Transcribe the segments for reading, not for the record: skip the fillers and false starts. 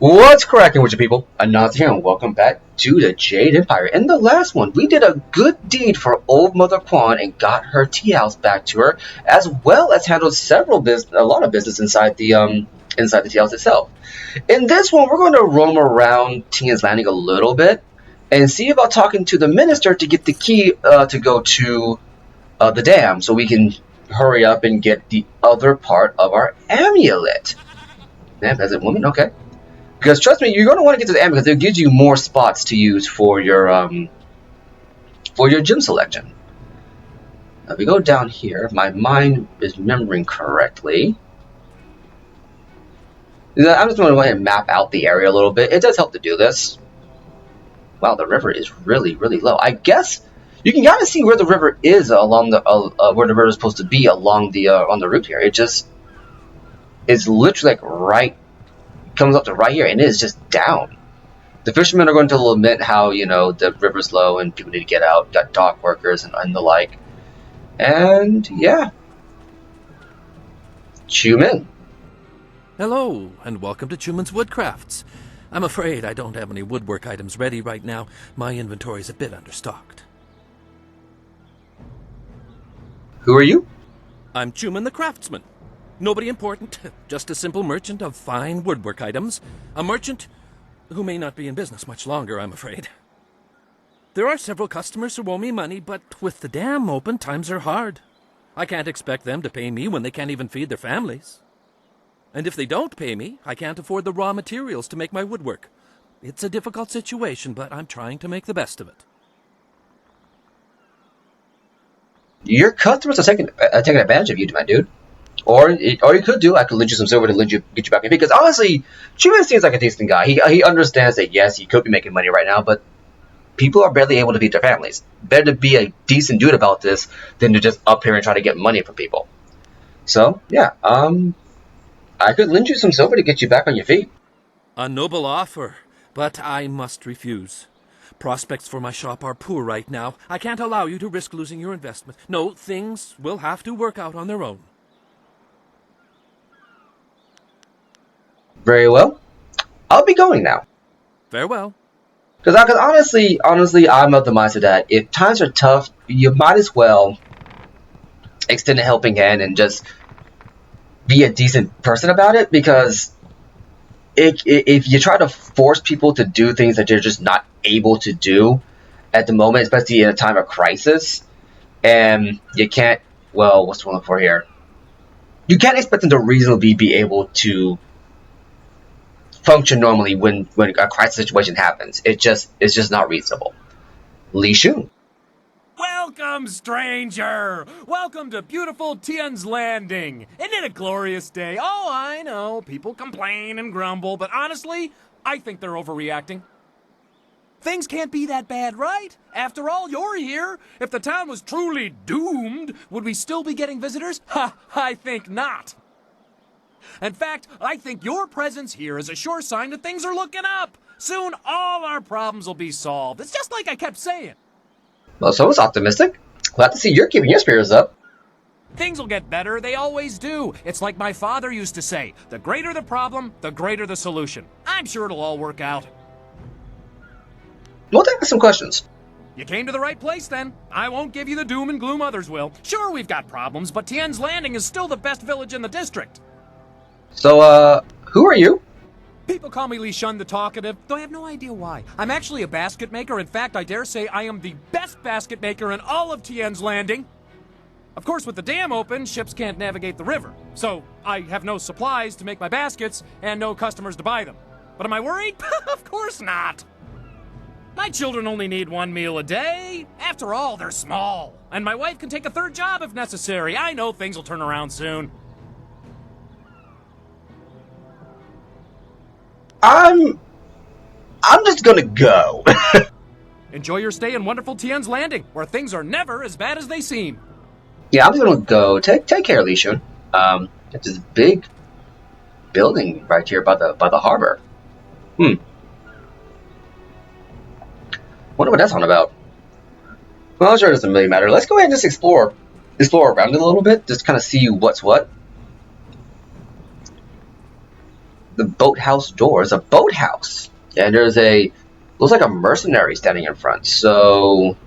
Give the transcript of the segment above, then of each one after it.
What's cracking with you people? Anansi here and welcome back to the Jade Empire. In the last one, we did a good deed for old Mother Quan and got her tea house back to her, as well as handled a lot of business inside the tea house itself. In this one, we're going to roam around Tian's Landing a little bit and see about talking to the minister to get the key to go to the dam, so we can hurry up and get the other part of our amulet. Man, peasant woman, okay. Because trust me, you're going to want to get to the end because it gives you more spots to use for your gym selection. Now, if we go down here, if my mind is remembering correctly, I'm just going to go ahead and map out the area a little bit. It does help to do this. Wow, the river is really, really low. I guess you can kind of see where the river is along the where the river is supposed to be along the on the route here. It just is literally like right. Comes up to right here, and it is just down. The fishermen are going to lament how, you know, the river's low and people need to get out. Got dock workers and the like. And yeah, Chuman. Hello, and welcome to Chuman's Woodcrafts. I'm afraid I don't have any woodwork items ready right now. My inventory's a bit understocked. Who are you? I'm Chuman the Craftsman. Nobody important, just a simple merchant of fine woodwork items. A merchant who may not be in business much longer, I'm afraid. There are several customers who owe me money, but with the dam open, times are hard. I can't expect them to pay me when they can't even feed their families. And if they don't pay me, I can't afford the raw materials to make my woodwork. It's a difficult situation, but I'm trying to make the best of it. Your customers are taking advantage of you, my dude. Or you could do, I could lend you some silver to get you back in. Because honestly, Chuman seems like a decent guy. He understands that, yes, he could be making money right now, but people are barely able to feed their families. Better to be a decent dude about this than to just up here and try to get money from people. So, yeah, I could lend you some silver to get you back on your feet. A noble offer, but I must refuse. Prospects for my shop are poor right now. I can't allow you to risk losing your investment. No, things will have to work out on their own. Very well. I'll be going now. Farewell. Because honestly, I'm of the mindset that if times are tough, you might as well extend a helping hand and just be a decent person about it. Because if you try to force people to do things that they're just not able to do at the moment, especially in a time of crisis, and you can't, well, what's one for here? You can't expect them to reasonably be able to function normally when a crisis situation happens. It's just not reasonable. Li Shun. Welcome, stranger! Welcome to beautiful Tian's Landing. Isn't it a glorious day? Oh, I know, people complain and grumble, but honestly, I think they're overreacting. Things can't be that bad, right? After all, you're here. If the town was truly doomed, would we still be getting visitors? Ha, I think not. In fact, I think your presence here is a sure sign that things are looking up. Soon, all our problems will be solved. It's just like I kept saying. Well, so it's optimistic. Glad to see you're keeping your spirits up. Things will get better. They always do. It's like my father used to say, the greater the problem, the greater the solution. I'm sure it'll all work out. We'll take some questions. You came to the right place, then. I won't give you the doom and gloom others will. Sure, we've got problems, but Tian's Landing is still the best village in the district. So, who are you? People call me Li Shun the Talkative, though I have no idea why. I'm actually a basket maker. In fact, I dare say I am the best basket maker in all of Tian's Landing. Of course, with the dam open, ships can't navigate the river. So, I have no supplies to make my baskets and no customers to buy them. But am I worried? Of course not. My children only need one meal a day. After all, they're small. And my wife can take a third job if necessary. I know things will turn around soon. I'm just gonna go. Enjoy your stay in wonderful Tian's Landing, where things are never as bad as they seem. Yeah, I'm just gonna go. Take care, Li Shun. It's this big building right here by the harbor. Wonder what that's on about. Well, I'm sure it doesn't really matter. Let's go ahead and just explore around it a little bit, just kind of see what's what. the boathouse door is a boathouse, and there's looks like a mercenary standing in front. So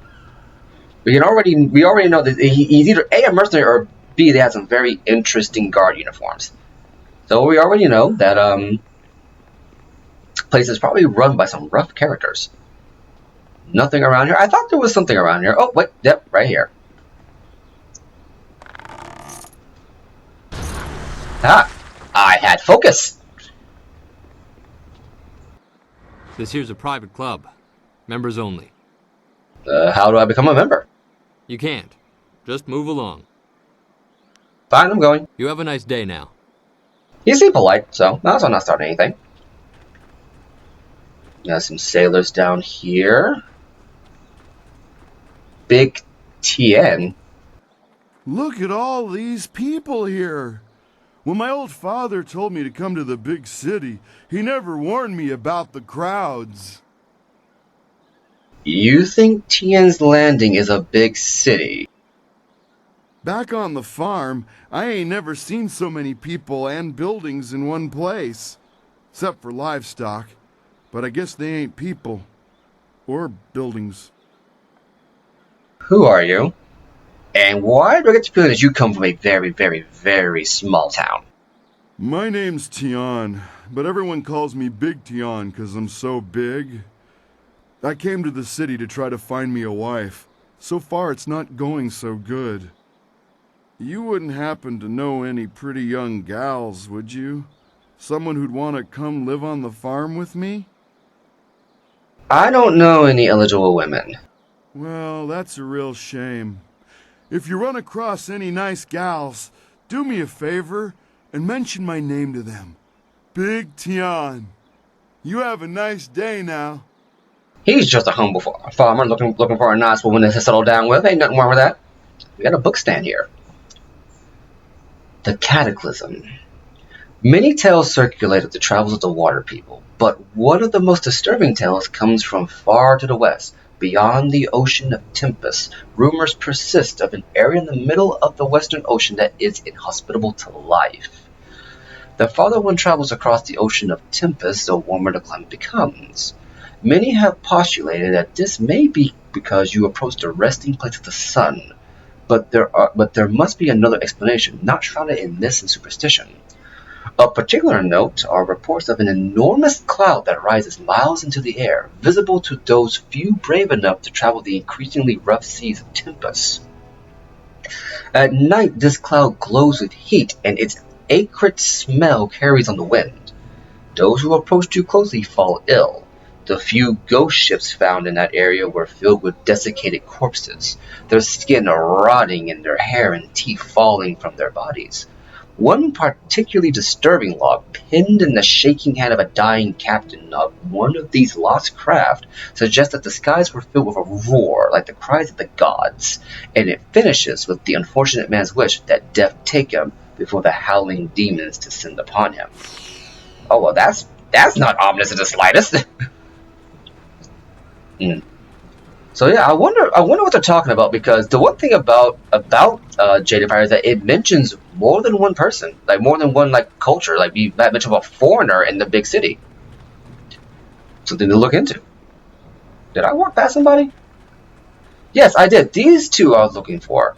we already know that he's either A, a mercenary, or B, they have some very interesting guard uniforms. So we already know that place is probably run by some rough characters. Nothing around here. I thought there was something around here. Oh wait, yep, right here. Ah, I had focus. This here's a private club. Members only. How do I become a member? You can't. Just move along. Fine, I'm going. You have a nice day now. You seem polite, so I'm also not starting anything. Got some sailors down here. Big Tien. Look at all these people here. When my old father told me to come to the big city, he never warned me about the crowds. You think Tien's Landing is a big city? Back on the farm, I ain't never seen so many people and buildings in one place. Except for livestock. But I guess they ain't people. Or buildings. Who are you? And why do I get the feeling that you come from a very, very, very small town? My name's Tian, but everyone calls me Big Tian because I'm so big. I came to the city to try to find me a wife. So far it's not going so good. You wouldn't happen to know any pretty young gals, would you? Someone who'd want to come live on the farm with me? I don't know any eligible women. Well, that's a real shame. If you run across any nice gals, do me a favor and mention my name to them. Big Tian. You have a nice day now. He's just a humble farmer looking for a nice woman to settle down with. Ain't nothing wrong with that. We got a book stand here. The Cataclysm. Many tales circulate of the travels of the water people, but one of the most disturbing tales comes from far to the west. Beyond the ocean of Tempest, rumors persist of an area in the middle of the western ocean that is inhospitable to life. The farther one travels across the ocean of Tempest, the warmer the climate becomes. Many have postulated that this may be because you approach the resting place of the sun, but there must be another explanation, not shrouded in myths and superstition. Of particular note are reports of an enormous cloud that rises miles into the air, visible to those few brave enough to travel the increasingly rough seas of Tempest. At night, this cloud glows with heat, and its acrid smell carries on the wind. Those who approach too closely fall ill. The few ghost ships found in that area were filled with desiccated corpses, their skin rotting and their hair and teeth falling from their bodies. One particularly disturbing log, pinned in the shaking hand of a dying captain of one of these lost craft, suggests that the skies were filled with a roar like the cries of the gods, and it finishes with the unfortunate man's wish that death take him before the howling demons descend upon him. Oh well, that's not ominous in the slightest. So yeah, I wonder what they're talking about, because the one thing about Jade Empire is that it mentions more than one person, like more than one like culture. Like we mentioned about foreigner in the big city. Something to look into. Did I walk past somebody? Yes, I did. These two I was looking for.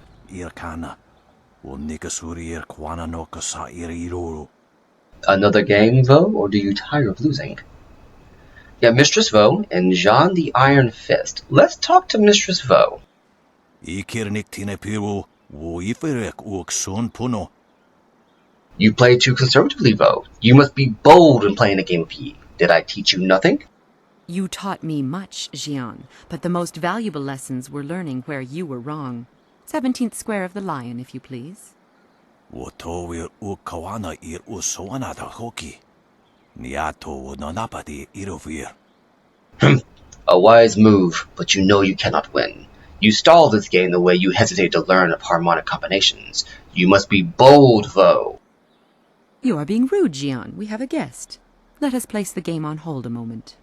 Another game, though, or do you tire of losing? Yeah, Mistress Vo and Jean the Iron Fist. Let's talk to Mistress Vo. You play too conservatively, Vo. You must be bold when playing a game of Yi. Did I teach you nothing? You taught me much, Jian, but the most valuable lessons were learning where you were wrong. 17th square of the Lion, if you please. A wise move, but you know you cannot win. You stall this game the way you hesitate to learn of harmonic combinations. You must be bold, Vo. You are being rude, Jian. We have a guest. Let us place the game on hold a moment.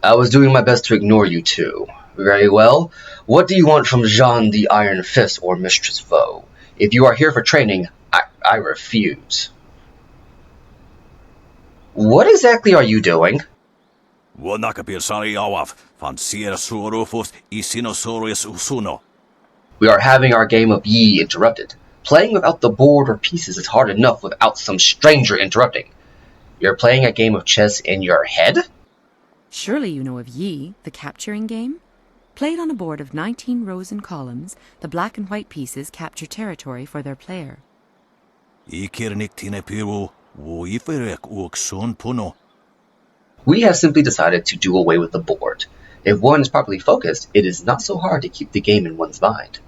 I was doing my best to ignore you two. Very well. What do you want from Jean the Iron Fist or Mistress Vo? If you are here for training, I refuse. What exactly are you doing? We are having our game of Yi interrupted. Playing without the board or pieces is hard enough without some stranger interrupting. You're playing a game of chess in your head? Surely you know of Yi, the capturing game? Played on a board of 19 rows and columns, the black and white pieces capture territory for their player. We have simply decided to do away with the board. If one is properly focused, it is not so hard to keep the game in one's mind.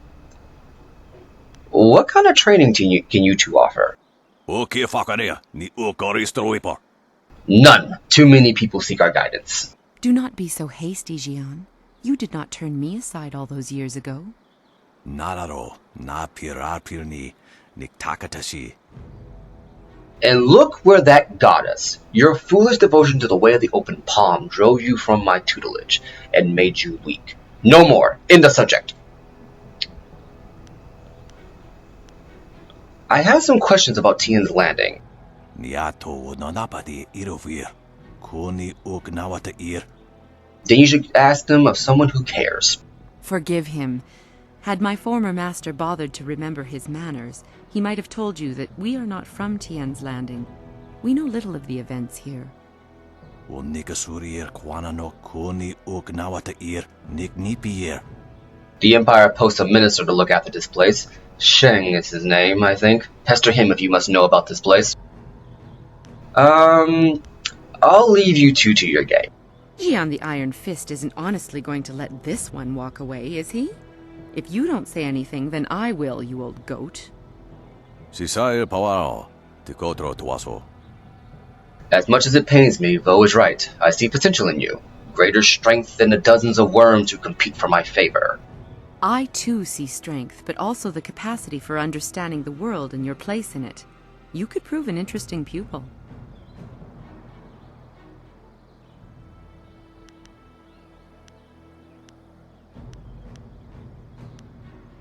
What kind of training can you two offer? None. Too many people seek our guidance. Do not be so hasty, Jian. You did not turn me aside all those years ago. And look where that got us. Your foolish devotion to the way of the open palm drove you from my tutelage and made you weak. No more. End the subject. I have some questions about Tian's Landing. Then you should ask them of someone who cares. Forgive him. Had my former master bothered to remember his manners, he might have told you that we are not from Tian's Landing. We know little of the events here. The Empire posts a minister to look after this place. Sheng is his name, I think. Pester him if you must know about this place. I'll leave you two to your game. Jian the Iron Fist isn't honestly going to let this one walk away, is he? If you don't say anything, then I will, you old goat. As much as it pains me, Vo is right. I see potential in you. Greater strength than the dozens of worms who compete for my favor. I too see strength, but also the capacity for understanding the world and your place in it. You could prove an interesting pupil.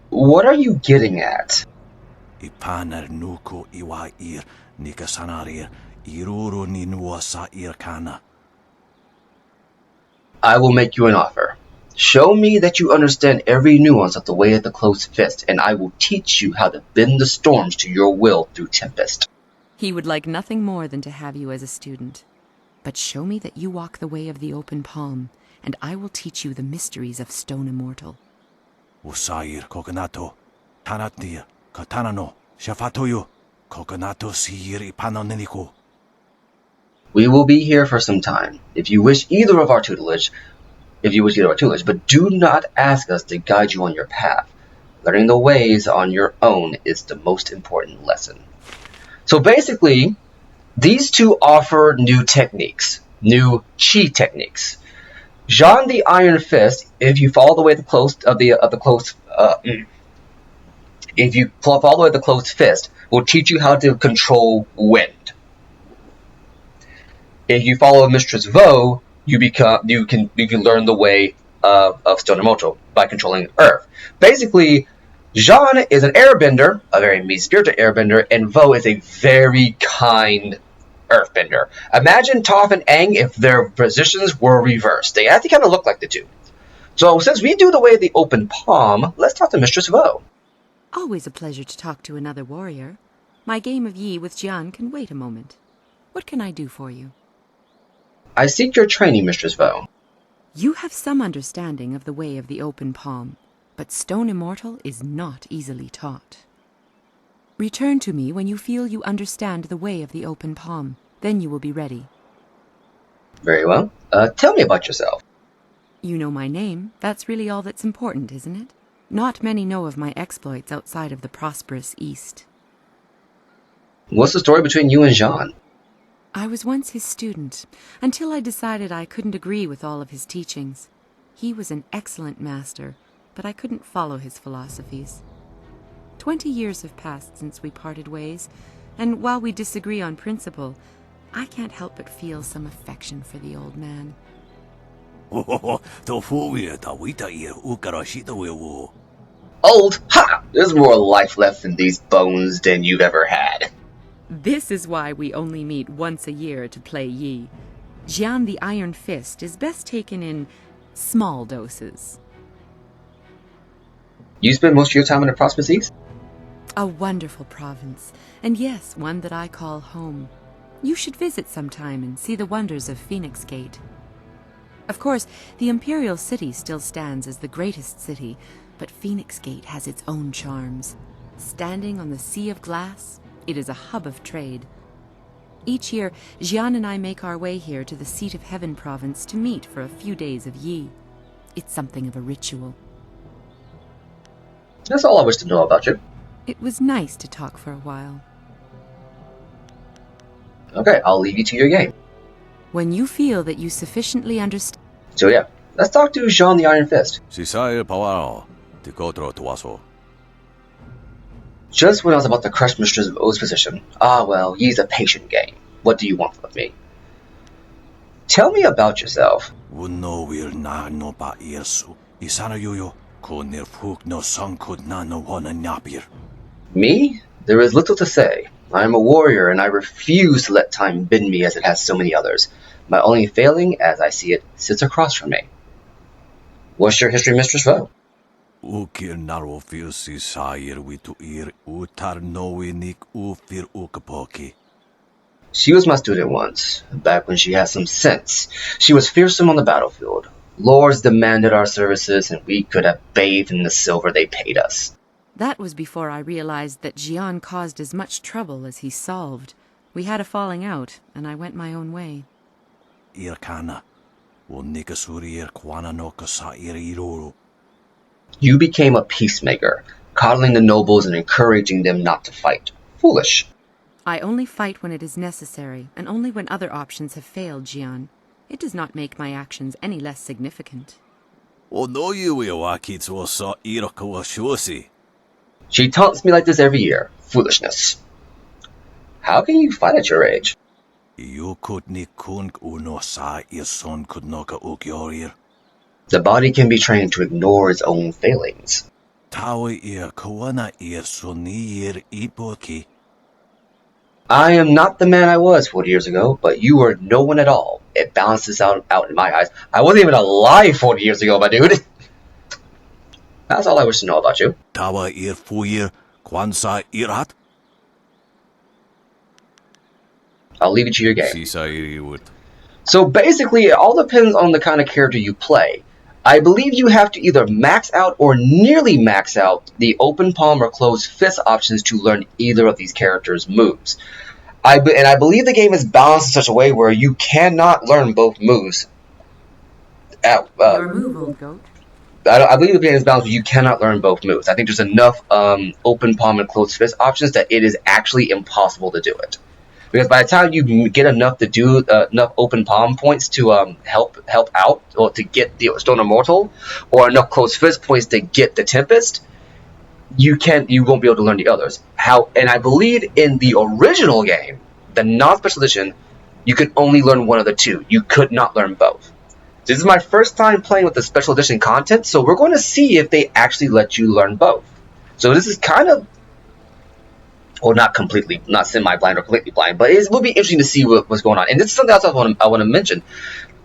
What are you getting at? I will make you an offer. Show me that you understand every nuance of the way of the closed fist, and I will teach you how to bend the storms to your will through tempest. He would like nothing more than to have you as a student. But show me that you walk the way of the open palm, and I will teach you the mysteries of Stone Immortal. We will be here for some time. If you wish either of our tutelage, but do not ask us to guide you on your path. Learning the ways on your own is the most important lesson. So basically, these two offer new techniques, new chi techniques. Jean the Iron Fist, if you follow the way the closed fist, will teach you how to control wind. If you follow Mistress Vo, you can learn the way of Stone Immortal by controlling Earth. Basically, Jean is an airbender, a very mean-spirited airbender, and Vo is a very kind earthbender. Imagine Toph and Aang if their positions were reversed. They actually kind of look like the two. So since we do the way of the open palm, let's talk to Mistress Vo. Always a pleasure to talk to another warrior. My game of Yi with Jian can wait a moment. What can I do for you? I seek your training, Mistress Vo. You have some understanding of the way of the open palm, but Stone Immortal is not easily taught. Return to me when you feel you understand the way of the open palm. Then you will be ready. Very well. Tell me about yourself. You know my name. That's really all that's important, isn't it? Not many know of my exploits outside of the prosperous East. What's the story between you and Jean? I was once his student, until I decided I couldn't agree with all of his teachings. He was an excellent master, but I couldn't follow his philosophies. 20 years have passed since we parted ways, and while we disagree on principle, I can't help but feel some affection for the old man. Old? Ha! There's more life left in these bones than you've ever had. This is why we only meet once a year to play Yi. Jian the Iron Fist is best taken in small doses. You spend most of your time in the Prosperous East? A wonderful province, and yes, one that I call home. You should visit sometime and see the wonders of Phoenix Gate. Of course, the Imperial City still stands as the greatest city, but Phoenix Gate has its own charms. Standing on the sea of glass, it is a hub of trade. Each year, Jian and I make our way here to the Seat of Heaven province to meet for a few days of Yi. It's something of a ritual. That's all I wish to know about you. It was nice to talk for a while. Okay, I'll leave you to your game. When you feel that you sufficiently understand... So yeah, let's talk to Jean the Iron Fist. Sisair Pawaro, Tikotro Tuaso. Just when I was about to crush Mistress O's position. Ah well, he's a patient game. What do you want from me? Tell me about yourself. Wuno will na no ba irsu. Isana yoyo. Konir fuk no sankud na no wana nyapir. Me? There is little to say. I am a warrior, and I refuse to let time bend me as it has so many others. My only failing, as I see it, sits across from me. What's your history, Mistress Vo? Ukir naro fir sisair witu ir utar noinik ufir ukapoki. She was my student once, back when she had some sense. She was fearsome on the battlefield. Lords demanded our services, and we could have bathed in the silver they paid us. That was before I realized that Jian caused as much trouble as he solved. We had a falling out, and I went my own way. Irkana. Wonikasuri ir kwana no kasa ir iruru. You became a peacemaker, coddling the nobles and encouraging them not to fight. Foolish. I only fight when it is necessary, and only when other options have failed, Jian. It does not make my actions any less significant. O no you wakitsu sa irakawa shosi. She taunts me like this every year. Foolishness. How can you fight at your age? You could ni kung uno sa ison could noka ukyorir. The body can be trained to ignore its own failings. Tawi ir kawana ir sonir ipoki. I am not the man I was 40 years ago, but you are no one at all. It balances out in my eyes. I wasn't even alive 40 years ago, my dude. That's all I wish to know about you. Tawa ir fuir kwansa irat. I'll leave it to your game. Sisa iriwut. So basically, it all depends on the kind of character you play. I believe you have to either max out or nearly max out the open palm or closed fist options to learn either of these characters' moves. I believe the game is balanced in such a way where you cannot learn both moves. Your move, old goat. I believe the game is balanced where you cannot learn both moves. I think there's enough open palm and closed fist options that it is actually impossible to do it. Because by the time you get enough to do enough open palm points to help out, or to get the Stone Immortal, or enough close fist points to get the Tempest, you won't be able to learn the others. And I believe in the original game, the non-special edition, you could only learn one of the two. You could not learn both. This is my first time playing with the special edition content, so we're going to see if they actually let you learn both. So this is kind of, or not semi-blind or completely blind, but it will be interesting to see what's going on. And this is something else I want to mention.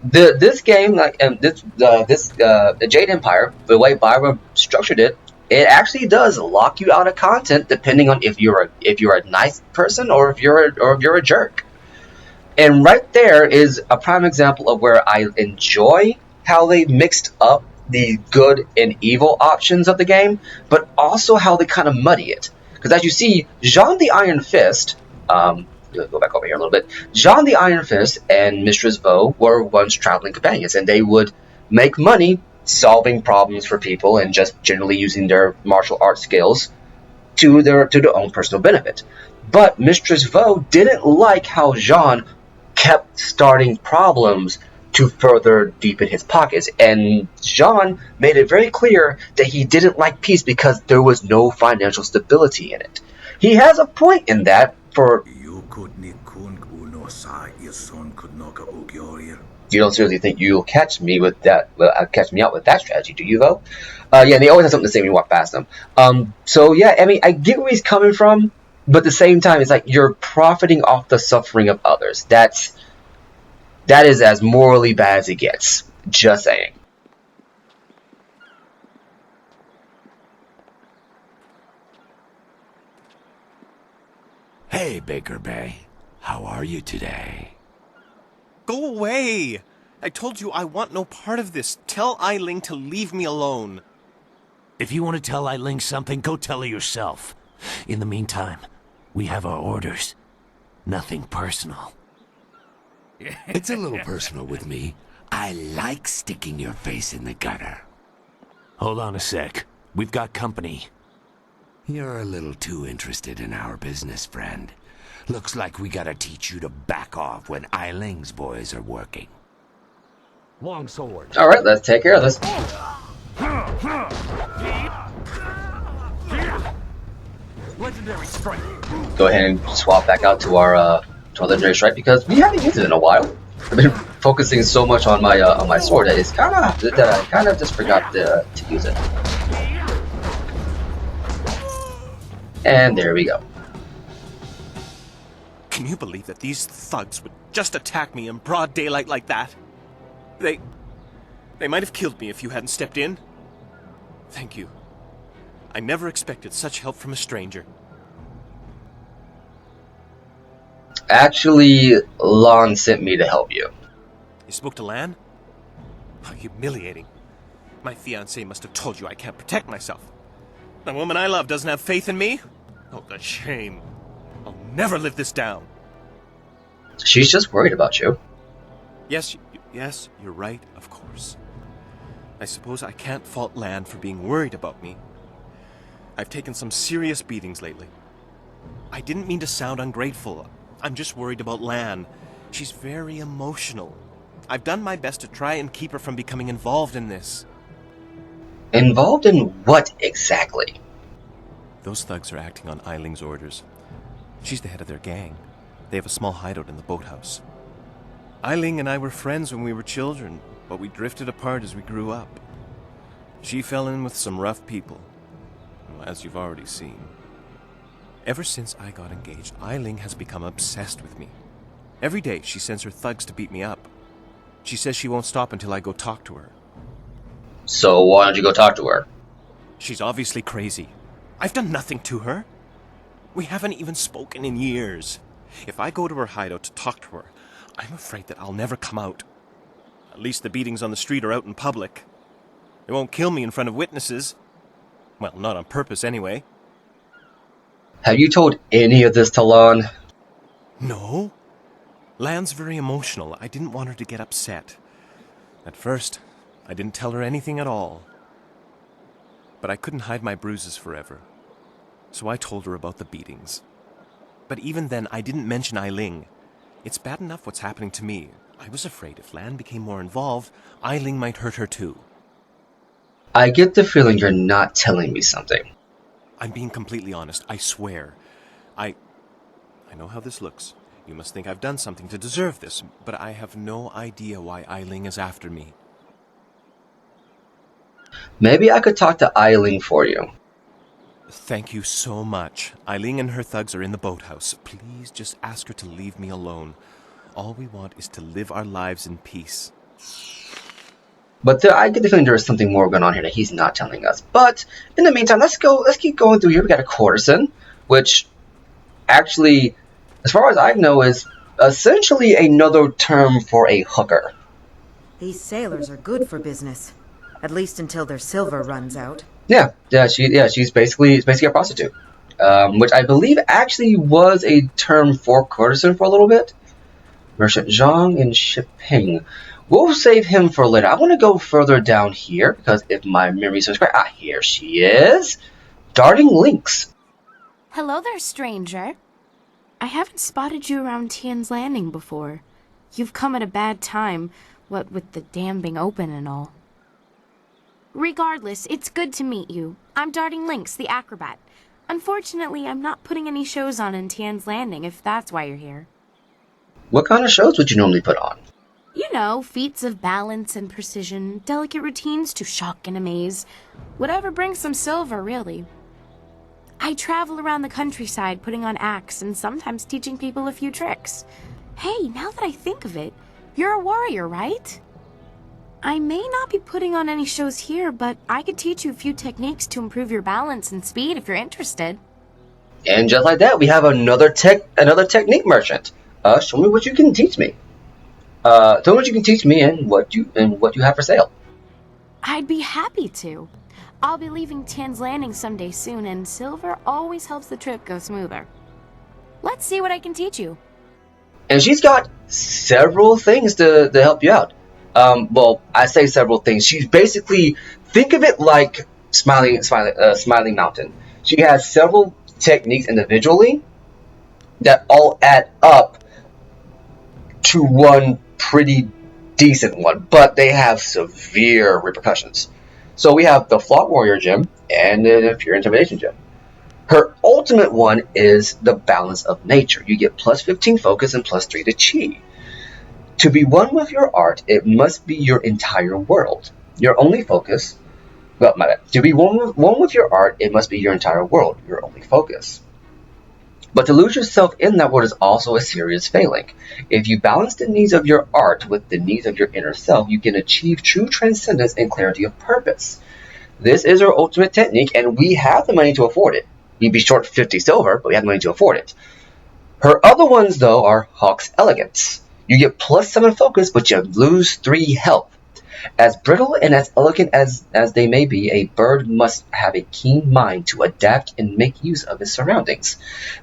This game, the Jade Empire, the way Byron structured it, it actually does lock you out of content depending on if you're a nice person or if you're a jerk. And right there is a prime example of where I enjoy how they mixed up the good and evil options of the game, but also how they kind of muddy it. Because as you see, Jean the Iron Fist, go back over here a little bit, Jean the Iron Fist and Mistress Vo were once traveling companions, and they would make money solving problems for people and just generally using their martial arts skills to their own personal benefit. But Mistress Vo didn't like how Jean kept starting problems to further deepen his pockets, and Jean made it very clear that he didn't like peace because there was no financial stability in it. He has a point in that for You don't seriously think you'll catch me with that? Catch me out with that strategy, do you? Though, yeah, they always have something to say when you walk past them. So yeah, I mean, I get where he's coming from, but at the same time, it's like you're profiting off the suffering of others. That is as morally bad as it gets. Just saying. Hey, Baker Bay. How are you today? Go away! I told you I want no part of this. Tell Eiling to leave me alone. If you want to tell Eiling something, go tell her yourself. In the meantime, we have our orders. Nothing personal. It's a little personal with me. I like sticking your face in the gutter. Hold on a sec. We've got company. You're a little too interested in our business, friend. Looks like we gotta teach you to back off when Eiling's boys are working. Longsword. Alright, let's take care of this. Legendary strike. Go ahead and swap back out to our legendary strike because we haven't used it in a while. I've been focusing so much on my sword that I kind of just forgot to use it. And there we go. Can you believe that these thugs would just attack me in broad daylight like that? They might have killed me if you hadn't stepped in. Thank you. I never expected such help from a stranger. Actually, Lon sent me to help you. You spoke to Lan? How humiliating. My fiancé must have told you I can't protect myself. The woman I love doesn't have faith in me? Oh, the shame. I'll never live this down. She's just worried about you. Yes, you're right, of course. I suppose I can't fault Lan for being worried about me. I've taken some serious beatings lately. I didn't mean to sound ungrateful. I'm just worried about Lan. She's very emotional. I've done my best to try and keep her from becoming involved in this. Involved in what exactly? Those thugs are acting on Eiling's orders. She's the head of their gang. They have a small hideout in the boathouse. Eiling and I were friends when we were children, but we drifted apart as we grew up. She fell in with some rough people, as you've already seen. Ever since I got engaged, Eiling has become obsessed with me. Every day she sends her thugs to beat me up. She says she won't stop until I go talk to her. So why don't you go talk to her? She's obviously crazy. I've done nothing to her. We haven't even spoken in years. If I go to her hideout to talk to her, I'm afraid that I'll never come out. At least the beatings on the street are out in public. They won't kill me in front of witnesses. Well, not on purpose anyway. Have you told any of this to Lon? No. Lan's very emotional. I didn't want her to get upset. At first, I didn't tell her anything at all. But I couldn't hide my bruises forever. So I told her about the beatings. But even then, I didn't mention Eiling. It's bad enough what's happening to me. I was afraid if Lan became more involved, Eiling might hurt her too. I get the feeling you're not telling me something. I'm being completely honest, I swear. I know how this looks. You must think I've done something to deserve this, but I have no idea why Eiling is after me. Maybe I could talk to Eiling for you. Thank you so much. Eiling and her thugs are in the boathouse. Please just ask her to leave me alone. All we want is to live our lives in peace. But I get the feeling there is something more going on here that he's not telling us. But in the meantime, let's keep going through here. We got a courtesan, which actually, as far as I know, is essentially another term for a hooker. These sailors are good for business. At least until their silver runs out. She's basically a prostitute. Which I believe actually was a term for courtesan for a little bit. Merchant Zhang and Shipping. We'll save him for later. I want to go further down here, because if my memory serves correct, here she is. Darting Lynx. Hello there, stranger. I haven't spotted you around Tian's Landing before. You've come at a bad time, what with the dam being open and all. Regardless, it's good to meet you. I'm Darting Lynx, the acrobat. Unfortunately, I'm not putting any shows on in Tian's Landing, if that's why you're here. What kind of shows would you normally put on? You know, feats of balance and precision, delicate routines to shock and amaze. Whatever brings some silver, really. I travel around the countryside putting on acts and sometimes teaching people a few tricks. Hey, now that I think of it, you're a warrior, right? I may not be putting on any shows here, but I could teach you a few techniques to improve your balance and speed if you're interested. And just like that, we have another technique merchant. Show me what you can teach me. Tell me what you can teach me and what you have for sale. I'd be happy to. I'll be leaving Tian's Landing someday soon, and silver always helps the trip go smoother. Let's see what I can teach you. And she's got several things to help you out. Well, I say several things. She's basically, think of it like Smiling Mountain. She has several techniques individually that all add up to one pretty decent one, but they have severe repercussions. So we have the Flawed Warrior Gem and the Pure Intimidation Gem. Her ultimate one is the Balance of Nature. You get plus 15 focus and plus 3 to chi. To be one with your art, it must be your entire world. Your only focus... Well, my bad. To be one with your art, it must be your entire world, your only focus. But to lose yourself in that world is also a serious failing. If you balance the needs of your art with the needs of your inner self, you can achieve true transcendence and clarity of purpose. This is her ultimate technique, and we have the money to afford it. We'd be short 50 silver, but we have the money to afford it. Her other ones, though, are Hawk's Elegance. You get plus 7 focus, but you lose 3 health. As brittle and as elegant as they may be, a bird must have a keen mind to adapt and make use of its surroundings.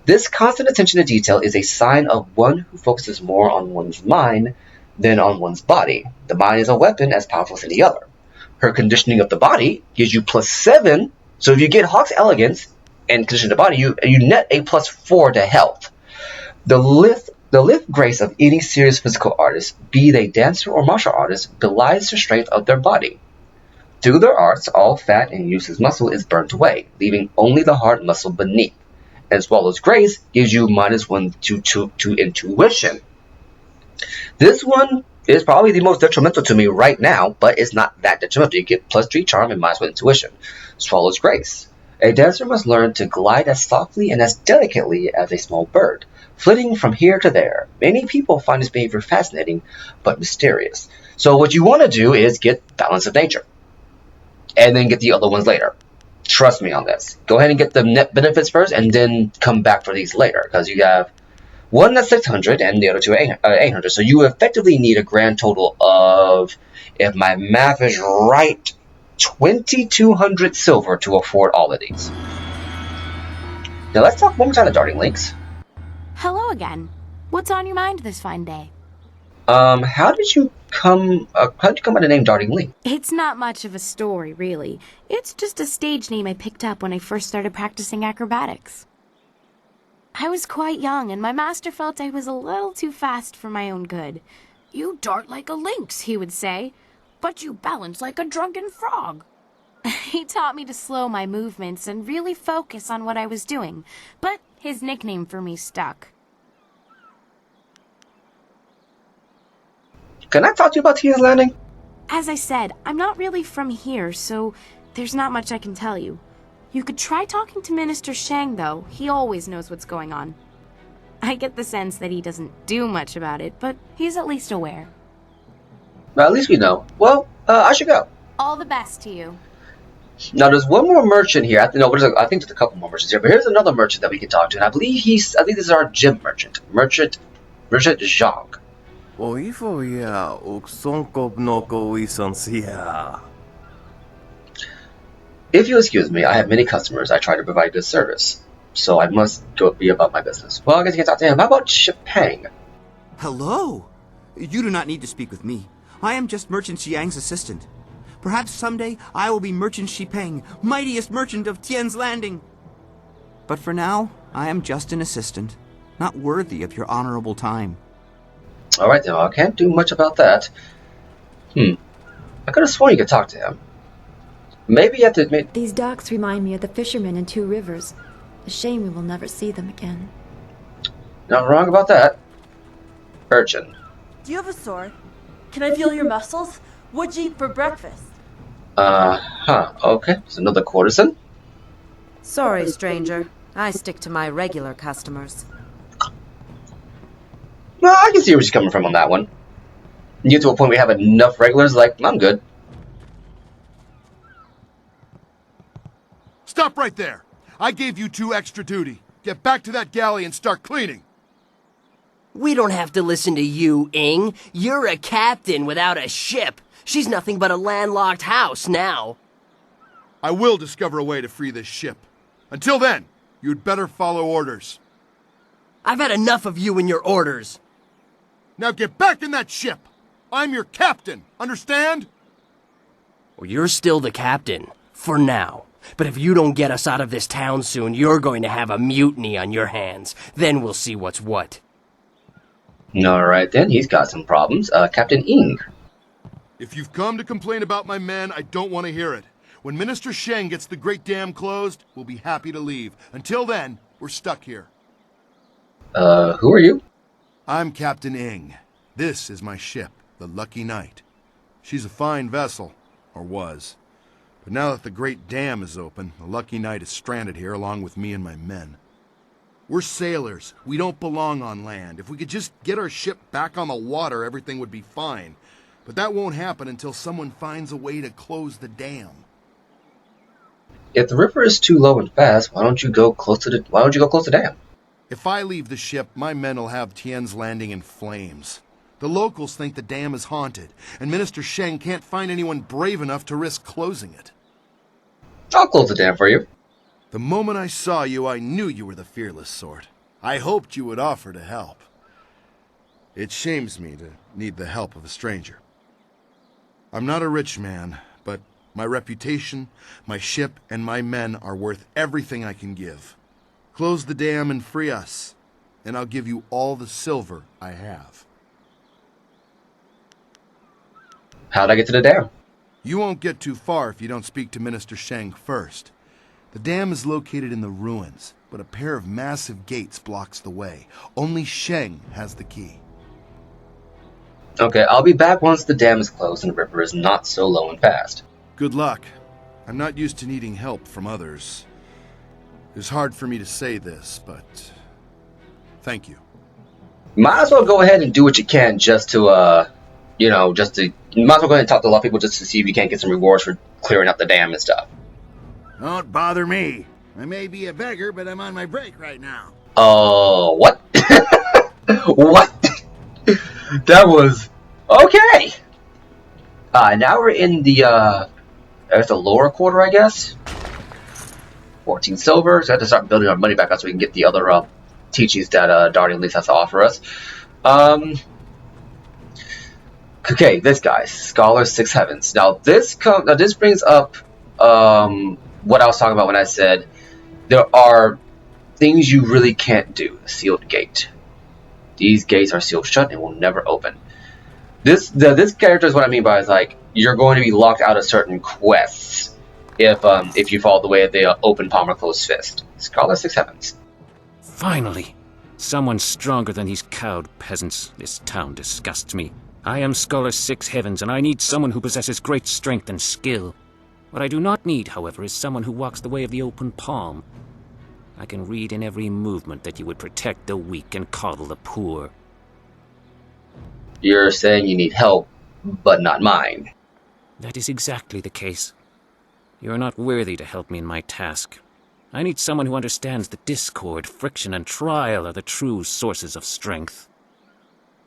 This constant attention to detail is a sign of one who focuses more on one's mind than on one's body. The mind is a weapon as powerful as any other. Her conditioning of the body gives you plus 7, so if you get Hawk's Elegance and condition the body, you net a plus 4 to health. The lithe grace of any serious physical artist, be they dancer or martial artist, belies the strength of their body. Through their arts, all fat and useless muscle is burnt away, leaving only the hard muscle beneath. As well as grace gives you -1 to intuition. This one is probably the most detrimental to me right now, but it's not that detrimental. You get plus 3 charm and -1 intuition. Swallows grace. A dancer must learn to glide as softly and as delicately as a small bird, flitting from here to there. Many people find this behavior fascinating, but mysterious. So what you want to do is get Balance of Nature, and then get the other ones later. Trust me on this. Go ahead and get the net benefits first, and then come back for these later, because you have one that's 600 and the other two are 800. So you effectively need a grand total of, if my math is right, 2,200 silver to afford all of these. Now let's talk one more time of Darting Links. Hello again. What's on your mind this fine day? How did you come by the name Darting Link? It's not much of a story, really. It's just a stage name I picked up when I first started practicing acrobatics. I was quite young, and my master felt I was a little too fast for my own good. "You dart like a lynx," he would say, "but you balance like a drunken frog." He taught me to slow my movements and really focus on what I was doing, but his nickname for me stuck. Can I talk to you about Tia's Landing? As I said, I'm not really from here, so there's not much I can tell you. You could try talking to Minister Shang, though. He always knows what's going on. I get the sense that he doesn't do much about it, but he's at least aware. Well, at least we know. Well, I should go. All the best to you. Now, there's one more merchant here. I think there's a couple more merchants here, but here's another merchant that we can talk to, and I think this is our gem merchant, Merchant Zhang. If you excuse me, I have many customers. I try to provide good service, so I must go be about my business. Well, I guess you can talk to him. How about Shipeng? Hello. You do not need to speak with me. I am just Merchant Xiang's assistant. Perhaps someday I will be Merchant Shipeng, mightiest merchant of Tian's Landing. But for now, I am just an assistant, not worthy of your honorable time. Alright then, I can't do much about that. I could have sworn you could talk to him. Maybe you have to admit... These docks remind me of the fishermen in Two Rivers. A shame we will never see them again. Not wrong about that. Urchin. Do you have a sword? Can I feel your muscles? What'd you eat for breakfast? Okay. It's another courtesan. Sorry, stranger. I stick to my regular customers. Well, I can see where she's coming from on that one. You get to a point where we have enough regulars, like, I'm good. Stop right there! I gave you 2 extra duty. Get back to that galley and start cleaning! We don't have to listen to you, Ing. You're a captain without a ship. She's nothing but a landlocked house now. I will discover a way to free this ship. Until then, you'd better follow orders. I've had enough of you and your orders. Now get back in that ship! I'm your captain, understand? Well, you're still the captain, for now. But if you don't get us out of this town soon, you're going to have a mutiny on your hands. Then we'll see what's what. Alright then, he's got some problems. Captain Ing. If you've come to complain about my men, I don't want to hear it. When Minister Sheng gets the Great Dam closed, we'll be happy to leave. Until then, we're stuck here. Who are you? I'm Captain Ing. This is my ship, the Lucky Knight. She's a fine vessel, or was. But now that the Great Dam is open, the Lucky Knight is stranded here along with me and my men. We're sailors. We don't belong on land. If we could just get our ship back on the water, everything would be fine. But that won't happen until someone finds a way to close the dam. If the river is too low and fast, why don't you go close to the dam? If I leave the ship, my men will have Tien's Landing in flames. The locals think the dam is haunted, and Minister Sheng can't find anyone brave enough to risk closing it. I'll close the dam for you. The moment I saw you, I knew you were the fearless sort. I hoped you would offer to help. It shames me to need the help of a stranger. I'm not a rich man, but my reputation, my ship, and my men are worth everything I can give. Close the dam and free us, and I'll give you all the silver I have. How'd I get to the dam? You won't get too far if you don't speak to Minister Sheng first. The dam is located in the ruins, but a pair of massive gates blocks the way. Only Sheng has the key. Okay, I'll be back once the dam is closed and the river is not so low and fast. Good luck. I'm not used to needing help from others. It's hard for me to say this, but thank you. Might as well go ahead and do what you can just to, you might as well go ahead and talk to a lot of people just to see if you can't get some rewards for clearing up the dam and stuff. Don't bother me. I may be a beggar, but I'm on my break right now. What? What? That was... Okay! Now we're in the, there's the lower quarter, I guess? 14 silver, so I have to start building our money back up so we can get the other, teachings that, Darty at least has to offer us. Okay, this guy, Scholar 6 Heavens. Now this brings up, what I was talking about when I said there are things you really can't do. A sealed gate. These gates are sealed shut and will never open. This character is what I mean by is like you're going to be locked out of certain quests if you follow the way of the open palm or closed fist. Scholar 6 Heavens. Finally, someone stronger than these cowed peasants. This town disgusts me. I am Scholar 6 Heavens, and I need someone who possesses great strength and skill. What I do not need, however, is someone who walks the way of the open palm. I can read in every movement that you would protect the weak and coddle the poor. You're saying you need help, but not mine. That is exactly the case. You are not worthy to help me in my task. I need someone who understands that discord, friction, and trial are the true sources of strength.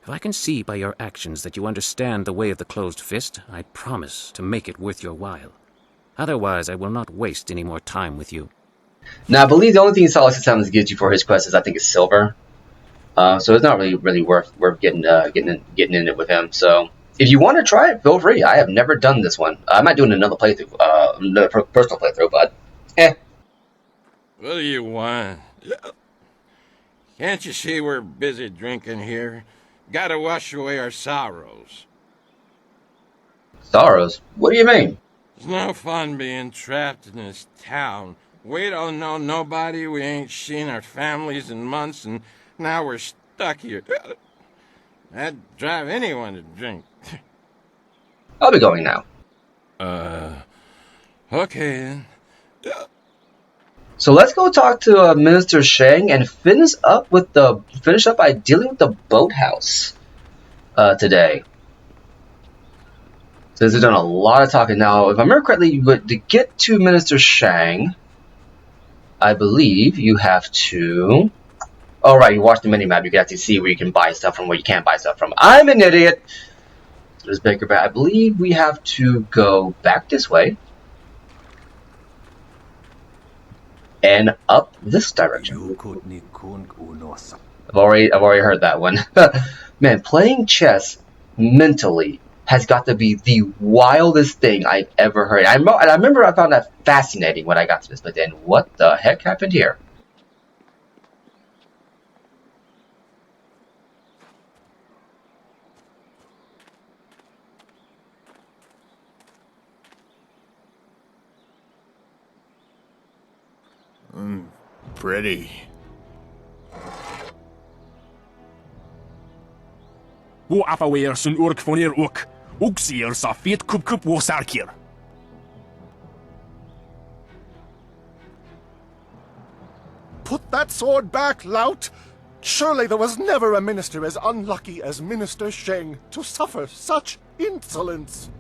If I can see by your actions that you understand the way of the closed fist, I promise to make it worth your while. Otherwise, I will not waste any more time with you. Now, I believe the only thing Scholar 6 Heavens gives you for his quest is, I think, is silver. So it's not really worth getting in it with him. So if you want to try it, feel free. I have never done this one. I might do another playthrough, another personal playthrough, but What do you want? Can't you see we're busy drinking here? Gotta wash away our sorrows. Sorrows? What do you mean? It's no fun being trapped in this town. We don't know nobody, we ain't seen our families in months, and now we're stuck here. That'd drive anyone to drink. I'll be going now. Okay then. So let's go talk to Minister Shang and finish up by dealing with the boathouse today. Since we've done a lot of talking now, if I remember correctly, but to get to Minister Shang, I believe you have to. Oh right, you watch the minimap. You can actually see where you can buy stuff from, where you can't buy stuff from. I'm an idiot. There's Baker Bat. I believe we have to go back this way and up this direction. I've already heard that one. Man, playing chess mentally has got to be the wildest thing I've ever heard. I remember I found that fascinating when I got to this, but then what the heck happened here? Pretty. Wo afaweer sun urk vonir ook. Ook zeer safet kup wo sarkir. Put that sword back, lout! Surely there was never a minister as unlucky as Minister Sheng to suffer such insolence.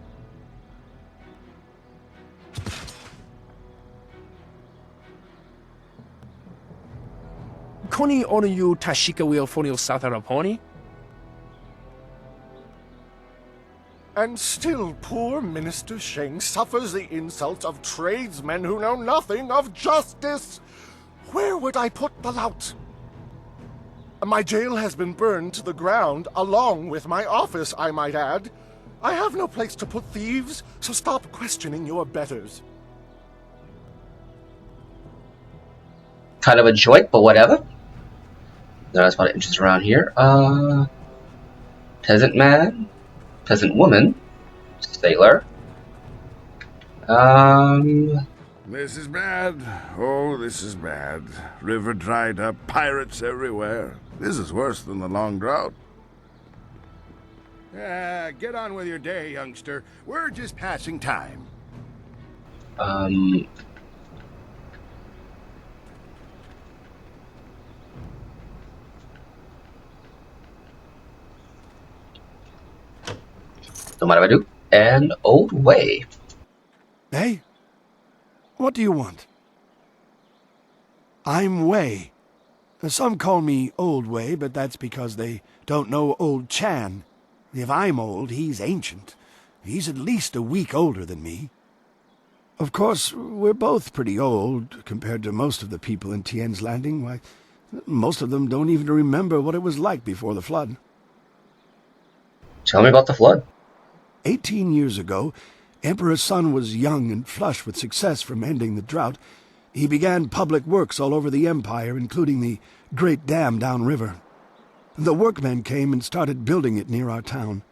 Koni onuyu tashika wheel fonil sataraponi? And still poor Minister Sheng suffers the insults of tradesmen who know nothing of justice. Where would I put the lout? My jail has been burned to the ground, along with my office, I might add. I have no place to put thieves, so stop questioning your betters. Kind of a joke, but whatever. There's a lot of interest around here. Peasant man, peasant woman, sailor. This is bad. Oh, this is bad. River dried up, pirates everywhere. This is worse than the long drought. Get on with your day, youngster. We're just passing time. No matter what I do. An old way. Hey? What do you want? I'm Wei. Some call me Old Wei, but that's because they don't know Old Chan. If I'm old, he's ancient. He's at least a week older than me. Of course, we're both pretty old compared to most of the people in Tien's Landing. Why, most of them don't even remember what it was like before the flood. Tell me about the flood. 18 years ago, Emperor Sun was young and flush with success from ending the drought. He began public works all over the empire, including the great dam downriver. The workmen came and started building it near our town.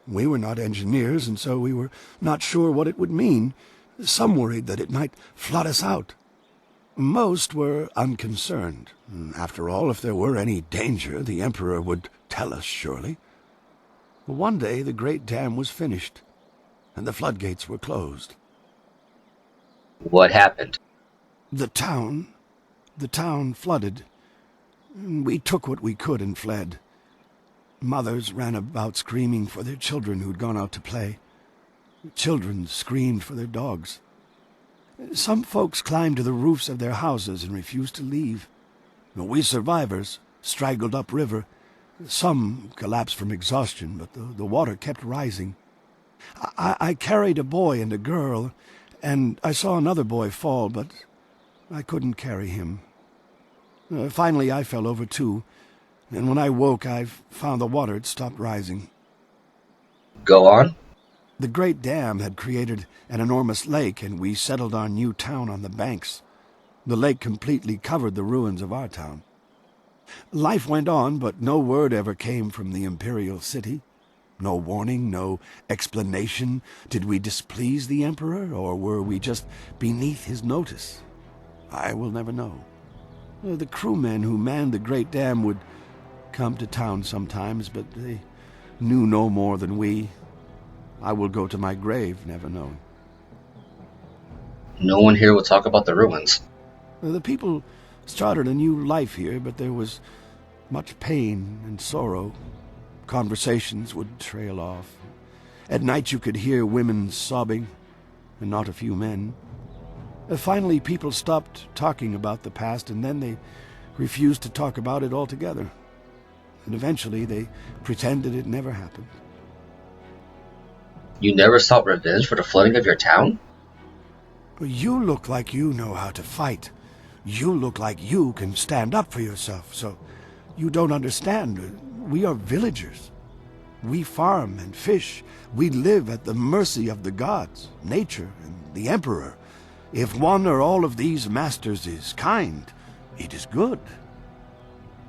We were not engineers, and so we were not sure what it would mean. Some worried that it might flood us out. Most were unconcerned. After all, if there were any danger, the Emperor would tell us, surely. One day the great dam was finished, and the floodgates were closed. What happened? The town flooded. We took what we could and fled. Mothers ran about screaming for their children who'd gone out to play. Children screamed for their dogs. Some folks climbed to the roofs of their houses and refused to leave. We survivors straggled upriver. Some collapsed from exhaustion, but the water kept rising. I carried a boy and a girl, and I saw another boy fall, but I couldn't carry him. Finally, I fell over too, and when I woke, I found the water had stopped rising. Go on. The great dam had created an enormous lake, and we settled our new town on the banks. The lake completely covered the ruins of our town. Life went on, but no word ever came from the imperial city. No warning, no explanation. Did we displease the Emperor, or were we just beneath his notice? I will never know. The crewmen who manned the great dam would come to town sometimes, but they knew no more than we. I will go to my grave never knowing. No one here will talk about the ruins. The people started a new life here, but there was much pain and sorrow. Conversations would trail off. At night you could hear women sobbing, and not a few men. Finally, people stopped talking about the past, and then they refused to talk about it altogether. And eventually they pretended it never happened. You never sought revenge for the flooding of your town? You look like you know how to fight. You look like you can stand up for yourself, so you don't understand. We are villagers. We farm and fish. We live at the mercy of the gods, nature, and the emperor. If one or all of these masters is kind, it is good.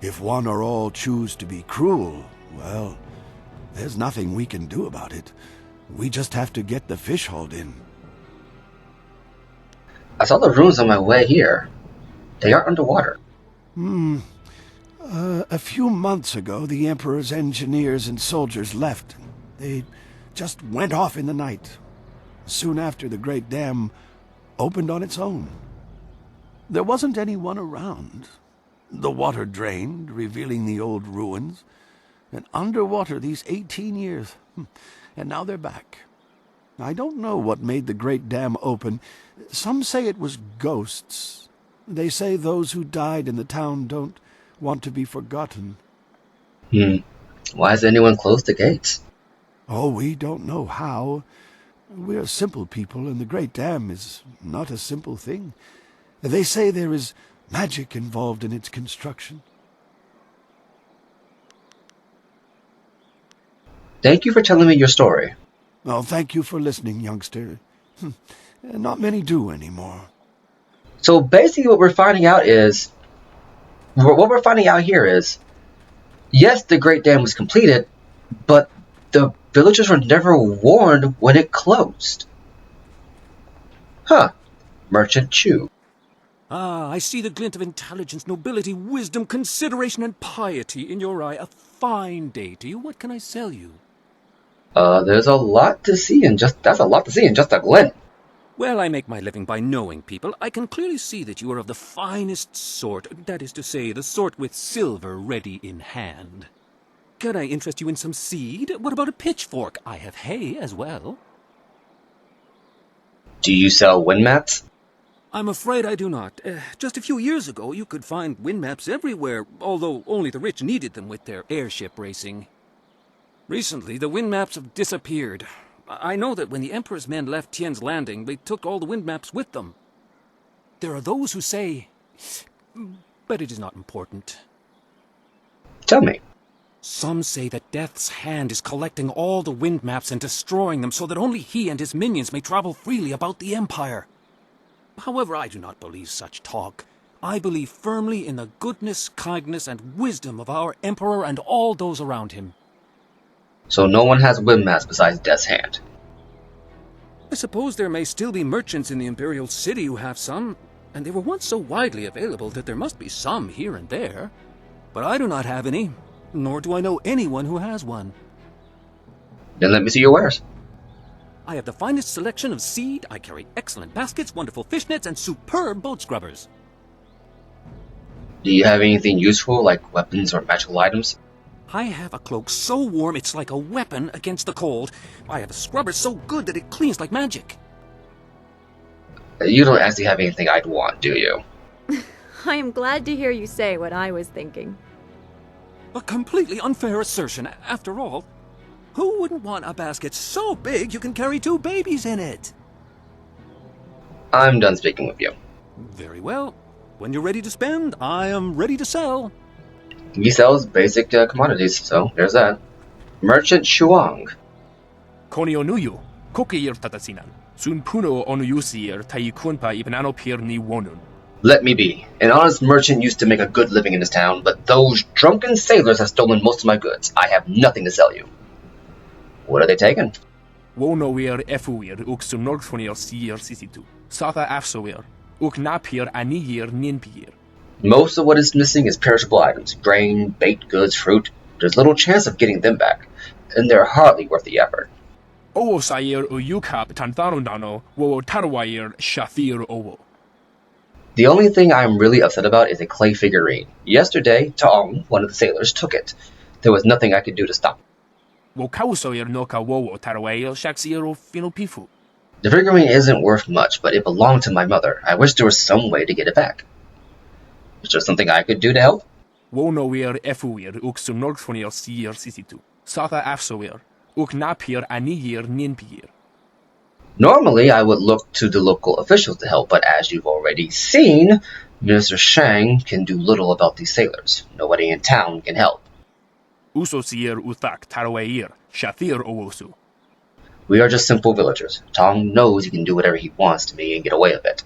If one or all choose to be cruel, well, there's nothing we can do about it. We just have to get the fish hauled in. I saw the ruins on my way here. They are underwater. A few months ago, the Emperor's engineers and soldiers left. They just went off in the night. Soon after, the Great Dam opened on its own. There wasn't anyone around. The water drained, revealing the old ruins. And underwater these 18 years. And now they're back. I don't know what made the Great Dam open. Some say it was ghosts. They say those who died in the town don't want to be forgotten. Why has anyone closed the gates? Oh, we don't know how. We're simple people, and the Great Dam is not a simple thing. They say there is magic involved in its construction. Thank you for telling me your story. Well, thank you for listening, youngster. Not many do anymore. So basically what we're finding out is... What we're finding out here is... Yes, the Great Dam was completed, but the villagers were never warned when it closed. Huh. Merchant Chu. Ah, I see the glint of intelligence, nobility, wisdom, consideration, and piety in your eye. A fine day to you. What can I sell you? There's a lot to see in just... That's a lot to see in just a glint. Well, I make my living by knowing people. I can clearly see that you are of the finest sort. That is to say, the sort with silver ready in hand. Can I interest you in some seed? What about a pitchfork? I have hay as well. Do you sell wind mats? I'm afraid I do not. Just a few years ago, you could find wind maps everywhere, although only the rich needed them with their airship racing. Recently, the wind maps have disappeared. I know that when the Emperor's men left Tien's Landing, they took all the wind maps with them. There are those who say... But it is not important. Tell me. Some say that Death's hand is collecting all the wind maps and destroying them so that only he and his minions may travel freely about the Empire. However, I do not believe such talk. I believe firmly in the goodness, kindness, and wisdom of our Emperor and all those around him. So no one has wind mats besides Death's Hand. I suppose there may still be merchants in the Imperial City who have some, and they were once so widely available that there must be some here and there. But I do not have any, nor do I know anyone who has one. Then let me see your wares. I have the finest selection of seed, I carry excellent baskets, wonderful fish nets, and superb boat scrubbers. Do you have anything useful, like weapons or magical items? I have a cloak so warm it's like a weapon against the cold. I have a scrubber so good that it cleans like magic. You don't actually have anything I'd want, do you? I am glad to hear you say what I was thinking. A completely unfair assertion. After all, who wouldn't want a basket so big you can carry 2 babies in it? I'm done speaking with you. Very well. When you're ready to spend, I am ready to sell. He sells basic commodities, so there's that. Merchant Shuang. Konio nuyu, kokiyir tatasinan. Sun puno onuyusir taikunpa ibanano pir ni wonun. Let me be. An honest merchant used to make a good living in this town, but those drunken sailors have stolen most of my goods. I have nothing to sell you. What are they taking? Wonoir efuir uk sunorfonir sier sisitu. Sata afsoir uk napir aniyir ninpir. Most of what is missing is perishable items, grain, baked goods, fruit. There's little chance of getting them back, and they're hardly worth the effort. Owo sayer uyukap tantarundano, wo tarwayer shathir owo. The only thing I'm really upset about is a clay figurine. Yesterday, Tong, one of the sailors, took it. There was nothing I could do to stop him. Wo kausoyer noka wowo tarwayer shaxiero finupifu. The figurine isn't worth much, but it belonged to my mother. I wish there was some way to get it back. Is there something I could do to help? Wo noir efuir uxum norgfonier sier sisitu. Sata afsoir. Uk napir anigir ninpir. Normally, I would look to the local officials to help, but as you've already seen, Minister Shang can do little about these sailors. Nobody in town can help. Usosier uthak tarwair shathir owosu. We are just simple villagers. Tong knows he can do whatever he wants to me and get away with it.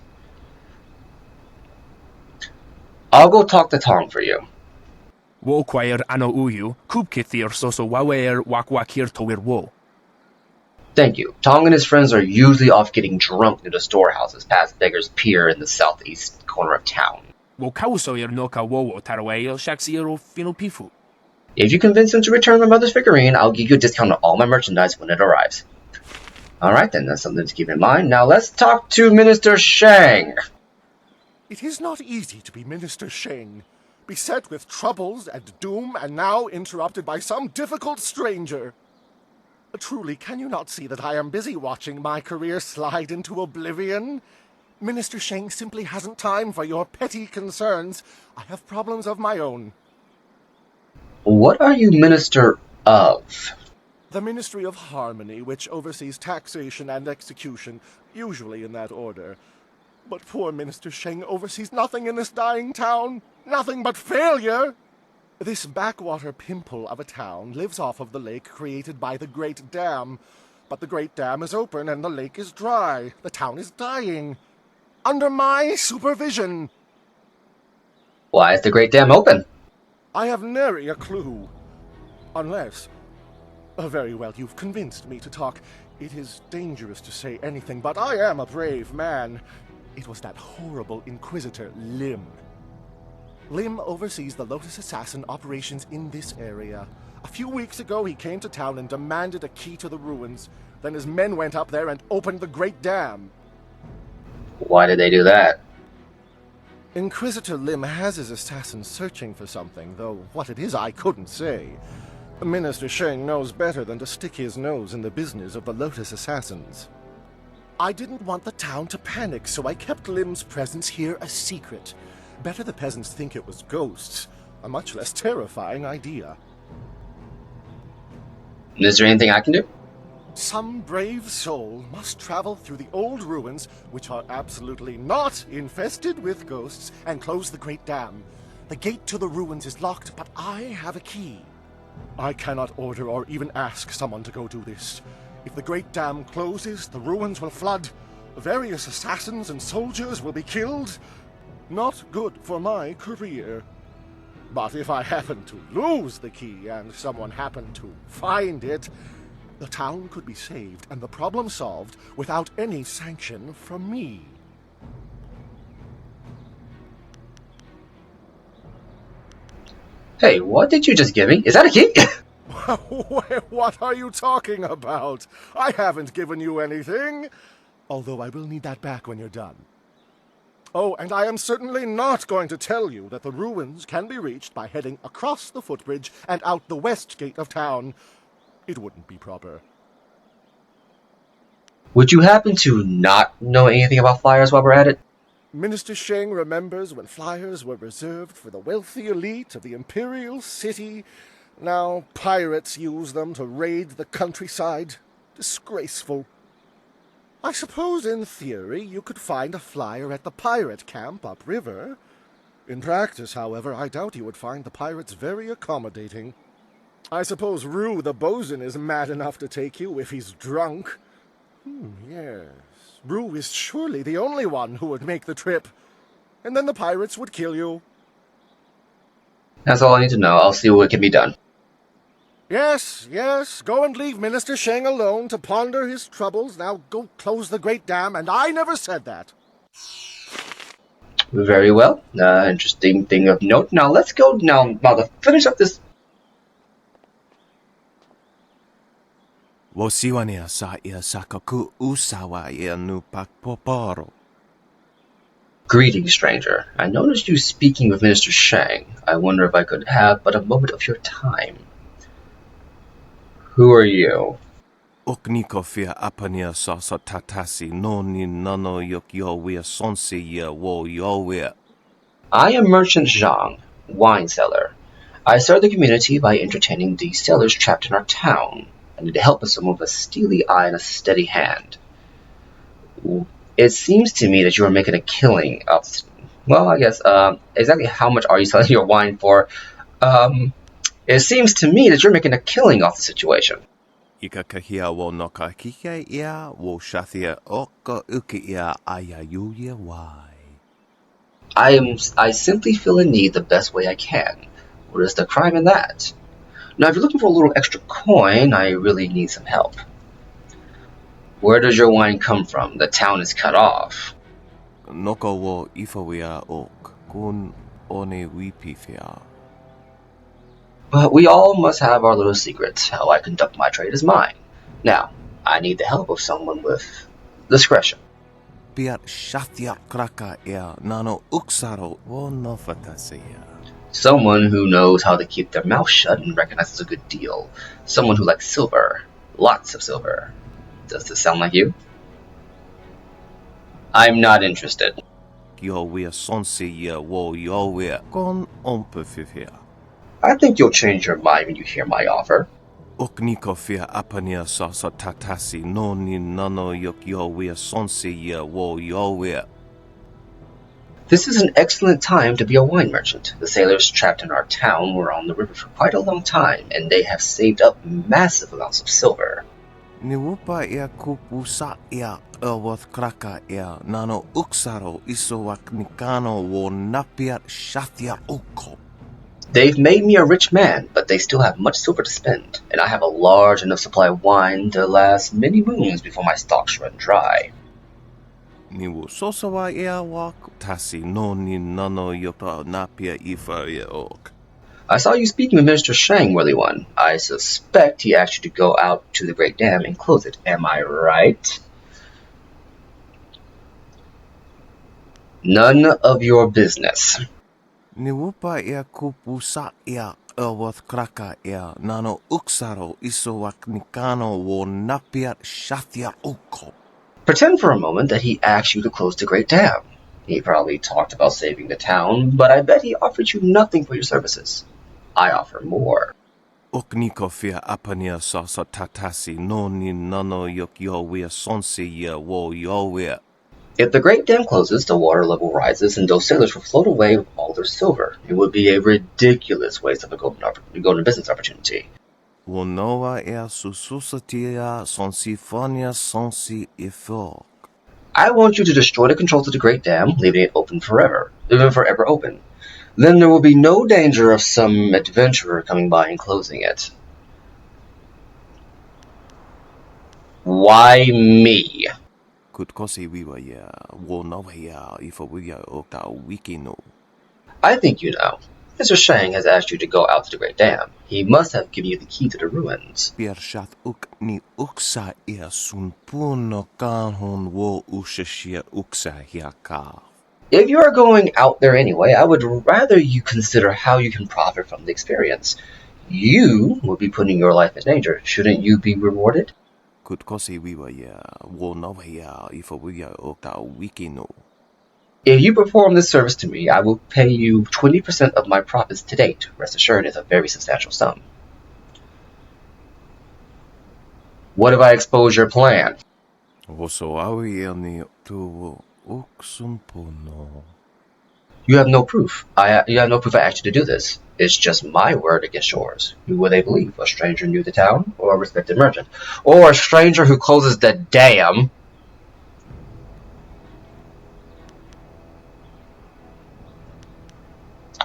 I'll go talk to Tong for you. Wo quaer ano uyu, kubkithir soso wawer wakwakir tower wo. Thank you. Tong and his friends are usually off getting drunk near the storehouses past Beggar's Pier in the southeast corner of town. Wo kausoyer noka wowo tarwayer shaxiero finupifu. If you convince him to return my mother's figurine, I'll give you a discount on all my merchandise when it arrives. Alright then, that's something to keep in mind. Now let's talk to Minister Shang. It is not easy to be Minister Shang, beset with troubles and doom, and now interrupted by some difficult stranger. Truly, can you not see that I am busy watching my career slide into oblivion? Minister Shang simply hasn't time for your petty concerns. I have problems of my own. What are you Minister of? The Ministry of Harmony, which oversees taxation and execution, usually in that order. But poor Minister Shang oversees nothing in this dying town. Nothing but failure! This backwater pimple of a town lives off of the lake created by the Great Dam. But the Great Dam is open and the lake is dry. The town is dying. Under my supervision. Why is the Great Dam open? I have nary a clue. Unless... very well, you've convinced me to talk. It is dangerous to say anything, but I am a brave man. It was that horrible Inquisitor, Lim. Lim oversees the Lotus Assassin operations in this area. A few weeks ago, he came to town and demanded a key to the ruins. Then his men went up there and opened the Great Dam. Why did they do that? Inquisitor Lim has his assassins searching for something, though what it is I couldn't say. Minister Shang knows better than to stick his nose in the business of the Lotus Assassins. I didn't want the town to panic, so I kept Lim's presence here a secret. Better the peasants think it was ghosts. A much less terrifying idea. Is there anything I can do? Some brave soul must travel through the old ruins, which are absolutely not infested with ghosts, and close the Great Dam. The gate to the ruins is locked, but I have a key. I cannot order or even ask someone to go do this. If the Great Dam closes, the ruins will flood. Various assassins and soldiers will be killed. Not good for my career. But if I happen to lose the key and someone happened to find it, the town could be saved and the problem solved without any sanction from me. Hey, what did you just give me? Is that a key? What are you talking about? I haven't given you anything. Although I will need that back when you're done. Oh, and I am certainly not going to tell you that the ruins can be reached by heading across the footbridge and out the west gate of town. It wouldn't be proper. Would you happen to not know anything about flyers while we're at it? Minister Shang remembers when flyers were reserved for the wealthy elite of the Imperial City. Now pirates use them to raid the countryside. Disgraceful. I suppose in theory you could find a flyer at the pirate camp upriver. In practice, however, I doubt you would find the pirates very accommodating. I suppose Rue the bosun is mad enough to take you if he's drunk. Yes. Rue is surely the only one who would make the trip. And then the pirates would kill you. That's all I need to know. I'll see what can be done. Yes, yes. Go and leave Minister Shang alone to ponder his troubles. Now go close the Great Dam, and I never said that. Very well. Interesting thing of note. Now let's go now to finish up this. Wosiwania sa ia sakaku usawa ia nu pakpoporo. Greetings, stranger. I noticed you speaking with Minister Shang. I wonder if I could have but a moment of your time. Who are you? Oknikofia apania sasa tatasi no ni nano yok yowia sonsi ya wo yowia. I am Merchant Zhang, wine seller. I serve the community by entertaining the sailors trapped in our town. I need help with someone with a steely eye and a steady hand. It seems to me that you are making a killing of... Well, I guess, exactly how much are you selling your wine for? It seems to me that you're making a killing off the situation. Ikakahia wo noka kike ia wo shathia oka uki ia ayayuya wai. I simply feel a need the best way I can. What is the crime in that? Now, if you're looking for a little extra coin, I really need some help. Where does your wine come from? The town is cut off. Noko wo ifawia ok kun one wipifia. But we all must have our little secrets. How I conduct my trade is mine. Now, I need the help of someone with discretion. Piat shathia kraka ia nano uksaro wo nofatasea. Someone who knows how to keep their mouth shut and recognizes a good deal. Someone who likes silver. Lots of silver. Does this sound like you? I'm not interested. Yowia sonsi ia wo yowia kon ompefifia. I think you'll change your mind when you hear my offer. Oknikofia apania sasa tatasi no ni nano yok yowia sonsi ia wo yowia. This is an excellent time to be a wine merchant. The sailors trapped in our town were on the river for quite a long time, and they have saved up massive amounts of silver. Niwupa ia kupusa ia erwath kraka ia nano uksaro isowak nikano wo napiat shathia uko. They've made me a rich man, but they still have much silver to spend, and I have a large enough supply of wine to last many moons before my stocks run dry. Niwu sosawa ia wak tasi no ni nano yota napia ifa ia ok. I saw you speaking with Minister Shang, Worthy One. I suspect he asked you to go out to the Great Dam and close it. Am I right? None of your business. Niwupa ia kupusa ia erwath kraka ia nano uksaro isowak nikano wo napiat shathia uko. Pretend for a moment that he asked you to close the Great Dam. He probably talked about saving the town, but I bet he offered you nothing for your services. I offer more. Oknikofia apania sasa tatasi no ni nano yok yowia sonsi ia wo yowia. If the Great Dam closes, the water level rises, and those sailors will float away with all their silver. It would be a ridiculous waste of a golden business opportunity. Wonoa ea sususatia sonsifonia sonsi ifok. I want you to destroy the controls of the Great Dam, leaving it open forever, even forever open. Then there will be no danger of some adventurer coming by and closing it. Why me? Kutkosi wiwa ya wonoa ya ifawia okta wikino. I think you know. Mr. Shang has asked you to go out to the Great Dam. He must have given you the key to the ruins. Piershat uk ni uksa ia sunpuno kanhon wo ushashia uksa hiaka. If you are going out there anyway, I would rather you consider how you can profit from the experience. You will be putting your life in danger. Shouldn't you be rewarded? Kutkosi wiwa ya wonoa ya ifawia okta wikino. If you perform this service to me, I will pay you 20% of my profits to date. Rest assured, it's a very substantial sum. What if I expose your plan? You have no proof. You have no proof I asked you to do this. It's just my word against yours. Who will they believe? A stranger new to town, or a respected merchant? Or a stranger who closes the dam?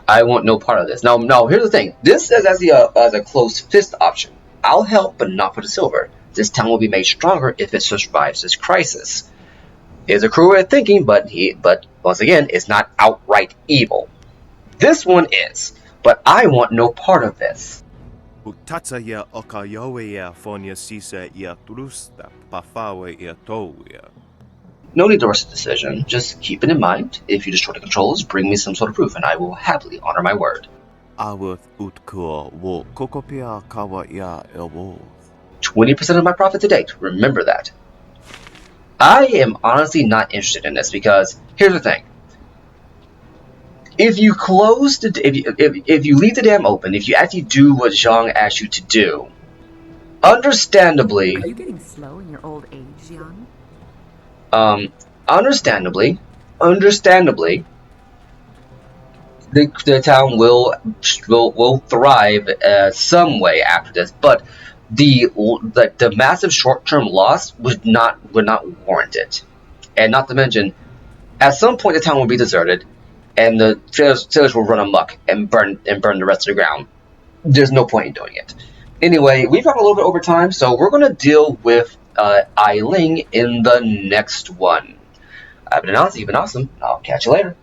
I want no part of this. Now, here's the thing. This is as a closed fist option. I'll help, but not for the silver. This town will be made stronger if it survives this crisis. It's a cruel way of thinking, but once again, it's not outright evil. This one is, but I want no part of this. Utatsa ya okayowe ya fonya sisa ya trusta pafawe ya toya. No need to rush the decision. Just keep it in mind. If you destroy the controls, bring me some sort of proof, and I will happily honor my word. Awuth utkua wo kokopia kawa ya elwo. 20% of my profit to date. Remember that. I am honestly not interested in this because here's the thing. If you if you leave the dam open, if you actually do what Zhang asked you to do, understandably. Are you getting slow in your old age, Jian? Understandably, the town will thrive some way after this, but the massive short-term loss would not warrant it, and not to mention, at some point the town will be deserted, and the sailors will run amok and burn the rest of the ground. There's no point in doing it. Anyway, we've gone a little bit over time, so we're going to deal with Ai Ling in the next one. I've been Anansi, you've been awesome. I'll catch you later.